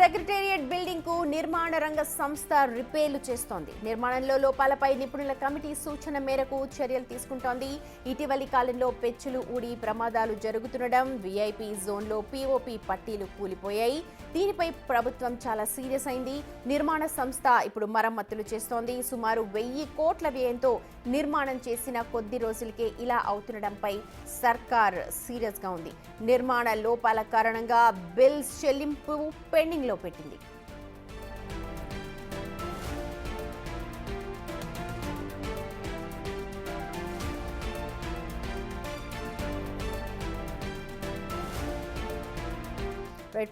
Secretariat building కు నిర్మాణ రంగ సంస్థ రిపేర్లు చేస్తోంది. నిర్మాణంలో లోపాలపై నిపుణుల కమిటీ సూచన మేరకు చర్యలు తీసుకుంటోంది. ఇటీవలి కాలంలో పెచ్చులు ఊడి ప్రమాదాలు జరుగుతుండడం, వీఐపీ జోన్లో పీఓపీ పట్టీలు కూలిపోయాయి. దీనిపై ప్రభుత్వం చాలా సీరియస్ అయింది. నిర్మాణ సంస్థ ఇప్పుడు మరమ్మతులు చేస్తోంది. సుమారు 1000 కోట్ల వ్యయంతో నిర్మాణం చేసిన కొద్ది రోజులకే ఇలా అవుతుండడంపై సర్కార్ సీరియస్ గా ఉంది. నిర్మాణ లోపాల కారణంగా బిల్స్ చెల్లింపు పెండింగ్ లో పెట్టింది.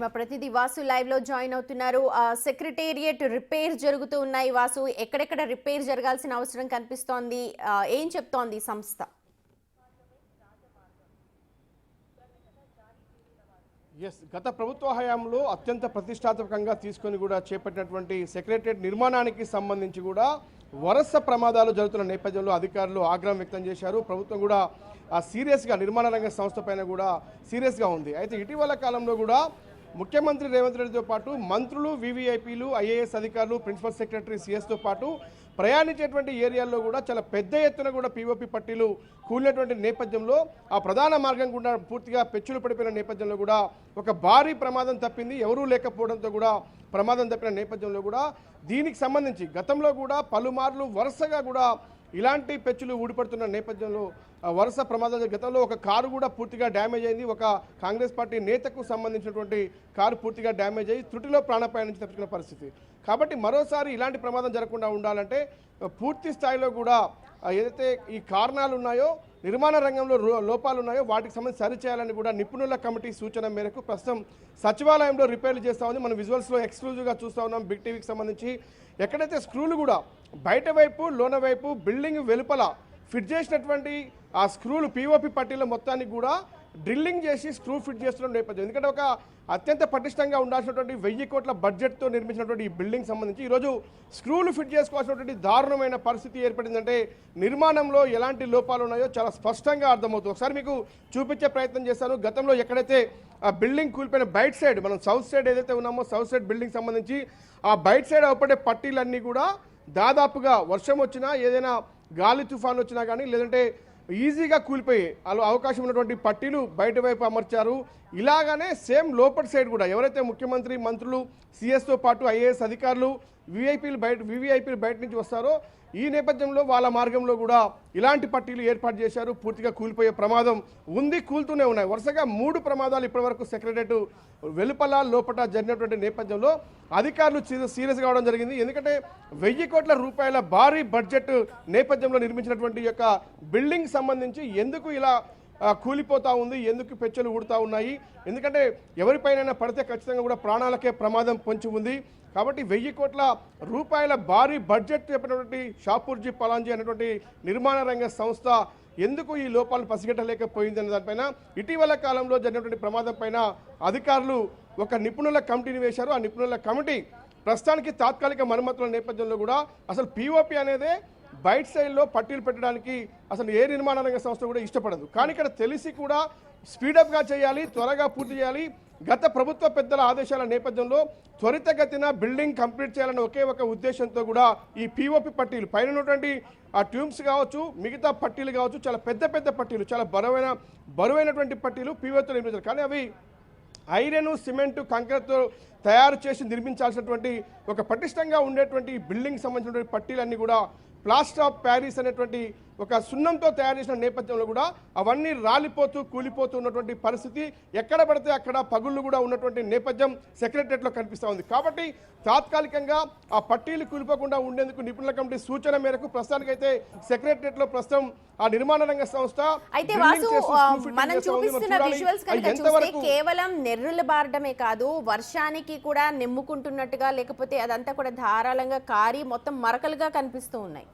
మా ప్రతినిధి వాసు లైవ్ లో జాయిన్ అవుతున్నారు. సెక్రటేరియట్ రిపేర్ జరుగుతూ ఉన్నాయి. వాసు, ఎక్కడెక్కడ రిపేర్ జరగాల్సిన అవసరం కనిపిస్తోంది? ఏం చెప్తోంది సంస్థ? గత ప్రభుత్వ హయాంలో అత్యంత ప్రతిష్టాత్మకంగా తీసుకొని కూడా చేపట్టినటువంటి సెక్రటేరియట్ నిర్మాణానికి సంబంధించి కూడా వరుస ప్రమాదాలు జరుగుతున్న నేపథ్యంలో అధికారులు ఆగ్రహం వ్యక్తం చేశారు. ప్రభుత్వం కూడా సీరియస్గా నిర్మాణ రంగ సంస్థ పైన కూడా సీరియస్గా ఉంది. అయితే ఇటీవల కాలంలో కూడా ముఖ్యమంత్రి రేవంత్ రెడ్డితో పాటు మంత్రులు, వీవీఐపీలు, ఐఏఎస్ అధికారులు, ప్రిన్సిపల్ సెక్రటరీ, సిఎస్తో పాటు ప్రయాణించేటువంటి ఏరియాల్లో కూడా చాలా పెద్ద ఎత్తున కూడా పీఓపీ పట్టీలు కూలినటువంటి నేపథ్యంలో ఆ ప్రధాన మార్గం కూడా పూర్తిగా పెచ్చులు పడిపోయిన నేపథ్యంలో కూడా ఒక భారీ ప్రమాదం తప్పింది. ఎవరూ లేకపోవడంతో కూడా ప్రమాదం తప్పిన నేపథ్యంలో కూడా దీనికి సంబంధించి గతంలో కూడా పలుమార్లు వరుసగా కూడా ఇలాంటి పెచ్చులు ఊడిపడుతున్న నేపథ్యంలో వరుస ప్రమాదాలు గతంలో ఒక కారు కూడా పూర్తిగా డ్యామేజ్ అయింది. ఒక కాంగ్రెస్ పార్టీ నేతకు సంబంధించినటువంటి కారు పూర్తిగా డ్యామేజ్ అయ్యి త్రుటిలో ప్రాణాపాయం నుంచి తప్పించుకున్న పరిస్థితి. కాబట్టి మరోసారి ఇలాంటి ప్రమాదం జరగకుండా ఉండాలంటే పూర్తి స్థాయిలో కూడా ఏదైతే ఈ కారణాలు ఉన్నాయో, నిర్మాణ రంగంలో లోపాలు ఉన్నాయో వాటికి సంబంధించి సరిచేయాలని కూడా నిపుణుల కమిటీ సూచన మేరకు ప్రస్తుతం సచివాలయంలో రిపేర్లు చేస్తూ ఉంది. మనం విజువల్స్లో ఎక్స్క్లూజివ్గా చూస్తూ ఉన్నాం. బిగ్ టీవీకి సంబంధించి ఎక్కడైతే స్క్రూలు కూడా బయట వైపు, లోన వైపు, బిల్డింగ్ వెలుపల ఫిట్ చేసినటువంటి ఆ స్క్రూలు పీఓపీ పట్టీల మొత్తానికి కూడా డ్రిల్లింగ్ చేసి స్క్రూ ఫిట్ చేస్తున్న నేపథ్యం. ఎందుకంటే ఒక అత్యంత పటిష్టంగా ఉండాల్సినటువంటి 1000 కోట్ల బడ్జెట్తో నిర్మించినటువంటి ఈ బిల్డింగ్ సంబంధించి ఈరోజు స్క్రూలు ఫిట్ చేసుకోవాల్సినటువంటి దారుణమైన పరిస్థితి ఏర్పడిందంటే నిర్మాణంలో ఎలాంటి లోపాలు ఉన్నాయో చాలా స్పష్టంగా అర్థమవుతుంది. ఒకసారి మీకు చూపించే ప్రయత్నం చేస్తాను. గతంలో ఎక్కడైతే ఆ బిల్డింగ్ కూలిపోయిన బయట సైడ్, మనం సౌత్ సైడ్ ఏదైతే ఉన్నామో సౌత్ సైడ్ బిల్డింగ్ సంబంధించి ఆ బయట సైడ్ అవపడే పట్టీలన్నీ కూడా దాదాపుగా వర్షం వచ్చినా, ఏదైనా గాలి తుఫాన్ వచ్చినా కానీ, లేదంటే ఈజీగా కూలిపోయి అవకాశం ఉన్నటువంటి పట్టీలు బయట వైపు అమర్చారు. ఇలాగానే సేమ్ లోపటి సైడ్ కూడా ఎవరైతే ముఖ్యమంత్రి, మంత్రులు, సిఎస్తో పాటు ఐఏఎస్ అధికారులు, వీవీఐపీలు బయట నుంచి వస్తారో ఈ నేపథ్యంలో వాళ్ళ మార్గంలో కూడా ఇలాంటి పట్టీలు ఏర్పాటు చేశారు. పూర్తిగా కూలిపోయే ప్రమాదం ఉంది, కూలుతూనే ఉన్నాయి. వరుసగా 3 ప్రమాదాలు ఇప్పటివరకు సెక్రటరేట్ వెలుపల, లోపల జరిగినటువంటి నేపథ్యంలో అధికారులు సీరియస్ కావడం జరిగింది. ఎందుకంటే 1000 కోట్ల రూపాయల భారీ బడ్జెట్ నేపథ్యంలో నిర్మించినటువంటి యొక్క బిల్డింగ్ సంబంధించి ఎందుకు ఇలా కూలిపోతూ ఉంది, ఎందుకు పెచ్చులు ఊడుతూ ఉన్నాయి, ఎందుకంటే ఎవరిపైనైనా పడితే ఖచ్చితంగా కూడా ప్రాణాలకే ప్రమాదం పొంచి ఉంది. కాబట్టి 1000 కోట్ల రూపాయల భారీ బడ్జెట్ చెప్పినటువంటి షాపూర్జీ పలాంజీ అనేటువంటి నిర్మాణ రంగ సంస్థ ఎందుకు ఈ లోపాలు పసిగట్టలేకపోయింది అనే దానిపైన ఇటీవల కాలంలో జరిగినటువంటి ప్రమాదం పైన అధికారులు ఒక నిపుణుల కమిటీని వేశారు. ఆ నిపుణుల కమిటీ ప్రస్తుతానికి తాత్కాలిక మరమ్మతుల నేపథ్యంలో కూడా అసలు పీఓపీ అనేదే బయట సైడ్లో పట్టీలు పెట్టడానికి అసలు ఏ నిర్మాణ రంగ సంస్థ కూడా ఇష్టపడదు. కానీ ఇక్కడ తెలిసి కూడా స్పీడప్గా చేయాలి, త్వరగా పూర్తి చేయాలి. గత ప్రభుత్వ పెద్దల ఆదేశాల నేపథ్యంలో త్వరితగతిన బిల్డింగ్ కంప్లీట్ చేయాలన్న ఒకే ఒక ఉద్దేశంతో కూడా ఈ పీఓపీ పట్టీలు పైన ఉన్నటువంటి ఆ ట్యూబ్స్ కావచ్చు, మిగతా పట్టీలు కావచ్చు, చాలా పెద్ద పెద్ద పట్టీలు, చాలా బరువైనటువంటి పట్టీలు పీఓతో నిర్మించారు. కానీ అవి ఐరన్, సిమెంటు, కంకరతో తయారు చేసి నిర్మించాల్సినటువంటి ఒక పటిష్టంగా ఉండేటువంటి బిల్డింగ్ సంబంధించినటువంటి పట్టీలన్నీ కూడా ప్లాస్టర్ ఆఫ్ ప్యారిస్ అనేటువంటి ఒక సున్నంతో తయారు చేసిన నేపథ్యంలో కూడా అవన్నీ రాలిపోతూ కూలిపోతూ ఉన్నటువంటి పరిస్థితి, ఎక్కడ పడితే అక్కడ పగుళ్ళు కూడా ఉన్నటువంటి నేపథ్యం సెక్రటరేట్లో కనిపిస్తూ ఉంది. కాబట్టి తాత్కాలికంగా ఆ పట్టీలు కూలిపోకుండా ఉండేందుకు నిపుణుల కమిటీ సూచన మేరకు ప్రస్తుతానికైతే సెక్రటరేట్లో ప్రస్తుతం ఆ నిర్మాణ రంగ సంస్థ కేవలం నెర్రుల బారడమే కాదు, వర్షానికి కూడా నిమ్ముకుంటున్నట్టుగా, లేకపోతే అదంతా కూడా ధారాళంగా కారి మొత్తం మరకలుగా కనిపిస్తూ ఉన్నాయి.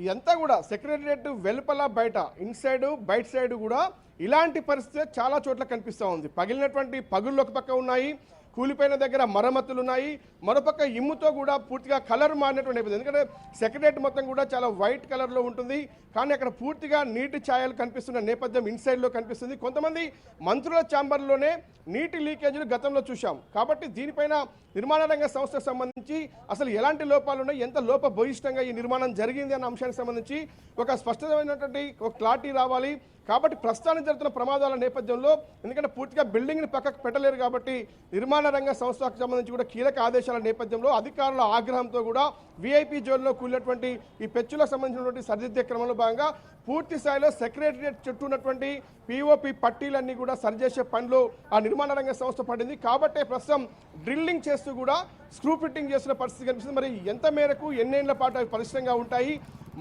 ఇదంతా కూడా సెక్రటరియట్ వెలుపల, బయట, ఇన్సైడ్, బయట సైడ్ కూడా ఇలాంటి పరిస్థితి చాలా చోట్ల కనిపిస్తూ ఉంది. పగిలినటువంటి పగుళ్ళు ఒక పక్క ఉన్నాయి, కూలిపోయిన దగ్గర మరమ్మతులు ఉన్నాయి. మరోపక్క ఇమ్ముతో కూడా పూర్తిగా కలర్ మారినటువంటి నేపథ్యం. ఎందుకంటే సెక్రటరియట్ మొత్తం కూడా చాలా వైట్ కలర్లో ఉంటుంది, కానీ అక్కడ పూర్తిగా నీటి ఛాయలు కనిపిస్తున్న నేపథ్యం ఇన్సైడ్లో కనిపిస్తుంది. కొంతమంది మంత్రుల ఛాంబర్లోనే నీటి లీకేజీలు గతంలో చూశాం. కాబట్టి దీనిపైన నిర్మాణ రంగ సంస్థకు సంబంధించి అసలు ఎలాంటి లోపాలు ఉన్నాయి, ఎంత లోపభూయిష్టంగా ఈ నిర్మాణం జరిగింది అన్న అంశానికి సంబంధించి ఒక స్పష్టమైనటువంటి ఒక క్లారిటీ రావాలి. కాబట్టి ప్రస్తుతానికి జరుగుతున్న ప్రమాదాల నేపథ్యంలో ఎందుకంటే పూర్తిగా బిల్డింగ్ని పక్కకు పెట్టలేరు కాబట్టి నిర్మాణ రంగ సంస్థకు సంబంధించి కూడా కీలక ఆదేశాల నేపథ్యంలో అధికారుల ఆగ్రహంతో కూడా వీఐపీ జోన్లో కూలినటువంటి ఈ పెచ్చులకు సంబంధించినటువంటి సరిదిద్దే క్రమంలో భాగంగా పూర్తి స్థాయిలో సెక్రటరియట్ చుట్టూ ఉన్నటువంటి పిఓపి పట్టీలన్నీ కూడా సరిచేసే పనిలో ఆ నిర్మాణ రంగ సంస్థ పడింది. కాబట్టే ప్రస్తుతం డ్రిల్లింగ్ చేస్తూ కూడా స్క్రూ ఫిట్టింగ్ చేస్తున్న పరిస్థితి కనిపిస్తుంది. మరి ఎంత మేరకు ఎన్నేళ్ల పాటు అవి పరిశ్రమంగా ఉంటాయి,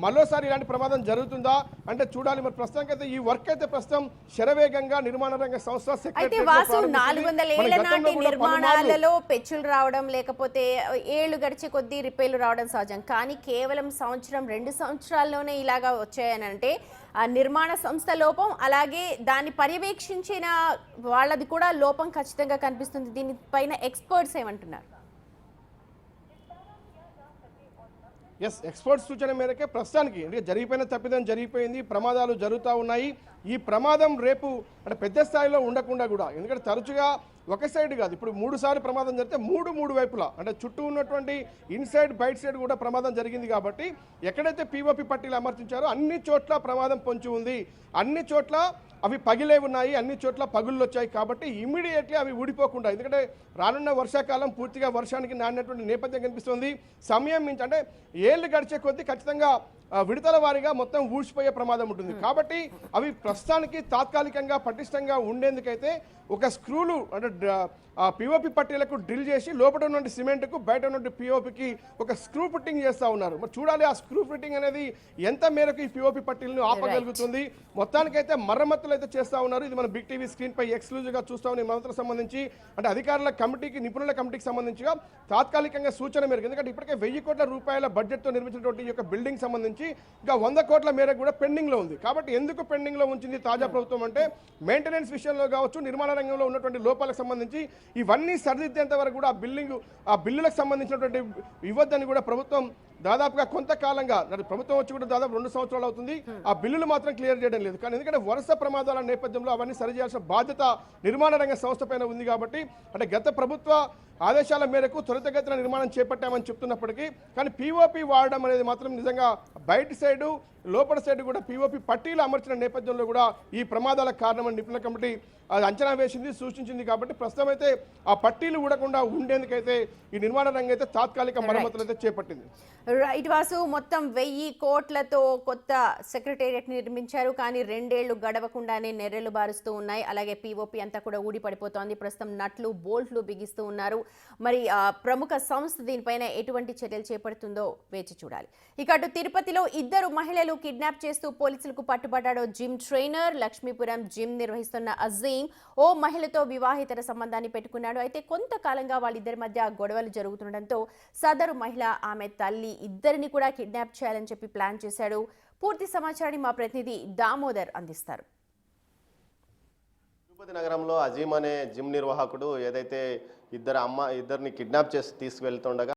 మరోసారి ఇలాంటి ప్రమాదం జరుగుతుందా అంటే చూడాలి. మరి ప్రస్తుతానికైతే ఈ వర్క్ అయితే ప్రస్తుతం శరవేగంగా నిర్మాణ రంగ సంస్థ అయితే వాసు 400 ఏళ్ల నాటి నిర్మాణాలలో పెచ్చులు రావడం లేకపోతే ఏళ్లు గడిచే కొద్దీ రిపేర్లు రావడం సహజం. కానీ కేవలం సంవత్సరం 2 సంవత్సరాల్లోనే ఇలాగా వచ్చాయని అంటే ఆ నిర్మాణ సంస్థ లోపం, అలాగే దాన్ని పర్యవేక్షించిన వాళ్ళది కూడా లోపం ఖచ్చితంగా కనిపిస్తుంది. దీనిపైన ఎక్స్పర్ట్స్ ఏమంటున్నారు? ఎక్స్పర్ట్స్ సూచన మేరకే ప్రస్తుతానికి అంటే జరిగిపోయిన తప్పిదం జరిగిపోయింది, ప్రమాదాలు జరుగుతూ ఉన్నాయి. ఈ ప్రమాదం రేపు అంటే పెద్ద స్థాయిలో ఉండకుండా కూడా, ఎందుకంటే తరచుగా ఒక సైడ్ కాదు, ఇప్పుడు 3 సార్లు ప్రమాదం జరిగితే మూడు వైపులా అంటే చుట్టూ ఉన్నటువంటి ఇన్సైడ్ బయట సైడ్ కూడా ప్రమాదం జరిగింది. కాబట్టి ఎక్కడైతే పీఓపీ పట్టీలు అమర్చించారో అన్ని చోట్ల ప్రమాదం పొంచి ఉంది, అన్ని చోట్ల అవి పగిలే ఉన్నాయి, అన్ని చోట్ల పగుళ్ళు వచ్చాయి. కాబట్టి ఇమ్మీడియట్లీ అవి ఊడిపోకుండా, ఎందుకంటే రానున్న వర్షాకాలం పూర్తిగా వర్షానికి నానినటువంటి నేపథ్యం కనిపిస్తుంది. సమయం మించి అంటే ఏళ్ళు గడిచే కొద్దీ ఖచ్చితంగా విడతల వారీగా మొత్తం ఊడ్చిపోయే ప్రమాదం ఉంటుంది. కాబట్టి అవి ప్రస్తుతానికి తాత్కాలికంగా పటిష్టంగా ఉండేందుకైతే ఒక స్క్రూలు అంటే పిఓపి పట్టీలకు డ్రిల్ చేసి లోపల ఉన్న సిమెంట్కు బయట ఉన్న పిఓపికి ఒక స్క్రూ ఫిట్టింగ్ చేస్తూ ఉన్నారు. మరి చూడాలి ఆ స్క్రూ ఫిట్టింగ్ అనేది ఎంత మేరకు ఈ పిఓపి పట్టీలను ఆపగలుగుతుంది. మొత్తానికైతే మరమ్మతులు అయితే చేస్తూ ఉన్నారు. ఇది మన బిగ్ టీవీ స్క్రీన్ పై ఎక్స్క్లూజివ్గా చూస్తా ఉన్న మరమ్మతులకు సంబంధించి అంటే అధికారుల కమిటీకి, నిపుణుల కమిటీకి సంబంధించిగా తాత్కాలికంగా సూచన మేరకు, ఎందుకంటే ఇప్పటికే 1000 కోట్ల రూపాయల బడ్జెట్తో నిర్మించినటువంటి ఈ యొక్క బిల్డింగ్ సంబంధించి ఇంకా 100 కోట్ల మేరకు కూడా పెండింగ్లో ఉంది. కాబట్టి ఎందుకు పెండింగ్లో ఉంచింది తాజా ప్రభుత్వం అంటే మెయింటెనెన్స్ విషయంలో కావచ్చు, నిర్మాణ రంగంలో ఉన్నటువంటి లోపాలకు సంబంధించి ఇవన్నీ సరిదిద్దేంత వరకు కూడా ఆ బిల్లులకు సంబంధించినటువంటి ఇవ్వద్దని కూడా ప్రభుత్వం దాదాపుగా కొంతకాలంగా ప్రభుత్వం వచ్చి కూడా దాదాపు 2 సంవత్సరాలు అవుతుంది. ఆ బిల్లులు మాత్రం క్లియర్ చేయడం లేదు. కానీ ఎందుకంటే వరుస ప్రమాదాల నేపథ్యంలో అవన్నీ సరిచేయాల్సిన బాధ్యత నిర్మాణ రంగ సంస్థ పైన ఉంది. కాబట్టి అంటే గత ప్రభుత్వ ఆదేశాల మేరకు త్వరితగతిన నిర్మాణం చేపట్టామని చెప్తున్నప్పటికీ కానీ పీఓపీ వాడడం అనేది మాత్రం నిజంగా బయట సైడు లోపల సైడ్ కూడా పీఓపీ పట్టీలు అమర్చిన నేపథ్యంలో కూడా ఈ ప్రమాదాలకు కారణమని నిపుణుల కమిటీ అది అంచనా వేసింది, సూచించింది. కాబట్టి ప్రస్తుతం అయితే ఆ పట్టీలు ఊడకుండా ఉండేందుకైతే ఈ నిర్మాణ రంగం అయితే తాత్కాలిక మరమ్మతులు అయితే చేపట్టింది. రైట్ వాసు, మొత్తం 1000 కోట్లతో కొత్త సెక్రటేరియట్ నిర్మించారు, కానీ 2 ఏళ్లు గడవకుండానే నెర్రెలు బారుస్తూ ఉన్నాయి. అలాగే పీఓపీ అంతా కూడా ఊడిపడిపోతోంది. ప్రస్తుతం నట్లు బోల్ట్లు బిగిస్తూ ఉన్నారు. మరి ప్రముఖ సంస్థ దీనిపైన ఎటువంటి చర్యలు చేపడుతుందో వేచి చూడాలి. ఇక అటు తిరుపతిలో 2 మహిళలు కిడ్నాప్ చేస్తూ పోలీసులకు పట్టుబడ్డాడు జిమ్ ట్రైనర్. లక్ష్మీపురం జిమ్ నిర్వహిస్తున్న అజీం ఓ మహిళతో వివాహేతర సంబంధాన్ని పెట్టుకున్నాడు. అయితే కొంతకాలంగా వాళ్ళిద్దరి మధ్య గొడవలు జరుగుతుండటంతో సదరు మహిళ, ఆమె తల్లి ఇద్దరిని కూడా కిడ్నాప్ చేయాలని చెప్పి ప్లాన్ చేశాడు. పూర్తి సమాచారాన్ని మా ప్రతినిధి దామోదర్ అందిస్తారు. తిరుపతి నగరంలో అజీం అనే జిమ్ నిర్వాహకుడు ఏదైతే ఇద్దరిని కిడ్నాప్ చేసి తీసుకువెళ్తుండగా